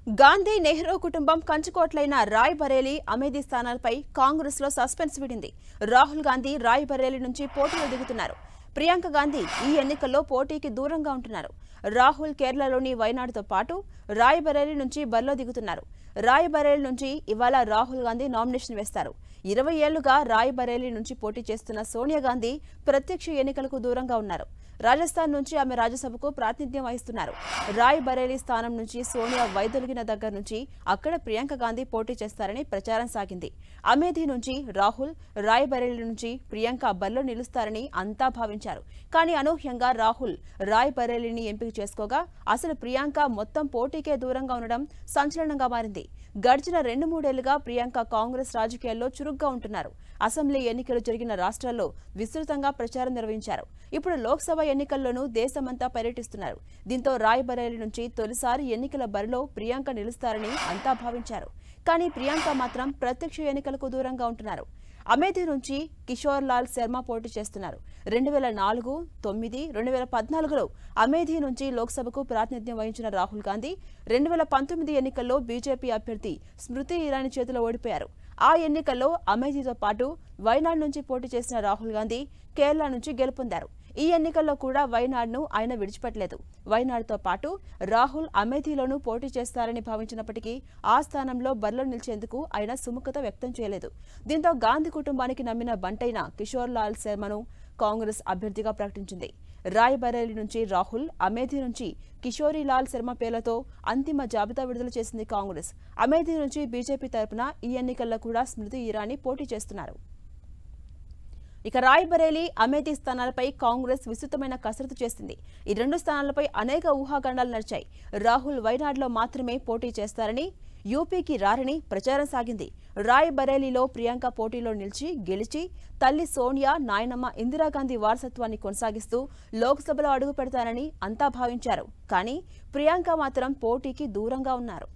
గాంధీ నెహ్రూ కుటుంబం కంచుకోట్లైన రాయ్ బరేలీ అమేథీ స్థానాలపై కాంగ్రెస్ లో సస్పెన్స్ విడింది. రాహుల్ గాంధీ రాయ్ బరేలీ నుంచి పోటీలో దిగుతున్నారు. ప్రియాంక గాంధీ ఈ ఎన్నికల్లో పోటీకి దూరంగా ఉంటున్నారు. రాహుల్ కేరళలోని వైనాడుతో పాటు రాయ్ బరేలీ నుంచి బరిలో దిగుతున్నారు. రాయ్ బరేలీ నుంచి ఇవాళ రాహుల్ గాంధీ నామినేషన్ వేస్తారు. 20 ఏళ్లుగా రాయ్ బరేలీ నుంచి పోటీ చేస్తున్న సోనియా గాంధీ ప్రత్యక్ష ఎన్నికలకు దూరంగా ఉన్నారు. రాజస్థాన్ నుంచి ఆమె రాజ్యసభకు ప్రాతినిధ్యం వహిస్తున్నారు. రాయ్ బరేలీ స్థానం నుంచి సోనియా వైదొలిగిన దగ్గర నుంచి అక్కడ ప్రియాంక గాంధీ పోటీ చేస్తారని ప్రచారం సాగింది. అమేథీ నుంచి రాహుల్, రాయ్ బరేలీ నుంచి ప్రియాంక బరిలో నిలుస్తారని అంతా భావించారు. కానీ అనూహ్యంగా రాహుల్ రాయ్ బరేలీని ఎంపిక చేసుకోగా అసలు ప్రియాంక మొత్తం పోటీకే దూరంగా ఉండడం సంచలనంగా మారింది. గడిచిన 2-3 ఏళ్లుగా ప్రియాంక కాంగ్రెస్ రాజకీయాల్లో చురుగ్గా ఉంటున్నారు. అసెంబ్లీ ఎన్నికలు జరిగిన రాష్ట్రాల్లో విస్తృతంగా ప్రచారం నిర్వహించారు. ఇప్పుడు లోక్సభ ఎన్నికల్లోనూ దేశమంతా పర్యటిస్తున్నారు. దీంతో రాయ్ బరేలీ నుంచి తొలిసారి ఎన్నికల బరిలో ప్రియాంక నిలుస్తారని అంతా భావించారు. కానీ ప్రియాంక మాత్రం ప్రత్యక్ష ఎన్నికలకు దూరంగా ఉంటున్నారు. అమేథీ నుంచి కిషోర్ లాల్ శర్మ పోటీ చేస్తున్నారు. 2004, 2009, 2014లో అమేథీ నుంచి లోక్సభకు ప్రాతినిధ్యం వహించిన రాహుల్ గాంధీ 2019 ఎన్నికల్లో బీజేపీ అభ్యర్థి స్మృతి ఇరానీ చేతిలో ఓడిపోయారు. ఆ ఎన్నికల్లో అమేథీతో పాటు వైనాడ్ నుంచి పోటీ చేసిన రాహుల్ గాంధీ కేరళ నుంచి గెలుపొందారు. ఈ ఎన్నికల్లో కూడా వైనాడ్ను ఆయన విడిచిపెట్టలేదు. వైనాడ్తో పాటు రాహుల్ అమేథీలోనూ పోటీ చేస్తారని భావించినప్పటికీ ఆ స్థానంలో బరిలో నిలిచేందుకు ఆయన సుముఖత వ్యక్తం చేయలేదు. దీంతో గాంధీ కుటుంబానికి నమ్మిన బంటైన కిషోర్ లాల్ శర్మను కాంగ్రెస్ అభ్యర్థిగా ప్రకటించింది. రాయ్ బరేలీ నుంచి రాహుల్, అమేథీ నుంచి కిషోరీలాల్ శర్మ పేర్లతో అంతిమ జాబితా విడుదల చేసింది కాంగ్రెస్. అమేథీ నుంచి బీజేపీ తరపున ఈ ఎన్నికల్లో కూడా స్మృతి ఇరానీ పోటీ చేస్తున్నారు. ఇక రాయ్ బరేలీ, అమేథీ స్థానాలపై కాంగ్రెస్ విస్తృతమైన కసరత్తు చేసింది. ఈ 2 స్థానాలపై అనేక ఊహాగానాలు నడిచాయి. రాహుల్ వైనాడ్లో మాత్రమే పోటీ చేస్తారని, యూపీకి రారని ప్రచారం సాగింది. రాయ్ బరేలీలో ప్రియాంక పోటీలో నిలిచి గెలిచి తల్లి సోనియా, నాయనమ్మ ఇందిరాగాంధీ వారసత్వాన్ని కొనసాగిస్తూ లోక్సభలో అడుగు పెడతారని అంతా భావించారు. కానీ ప్రియాంక మాత్రం పోటీకి దూరంగా ఉన్నారు.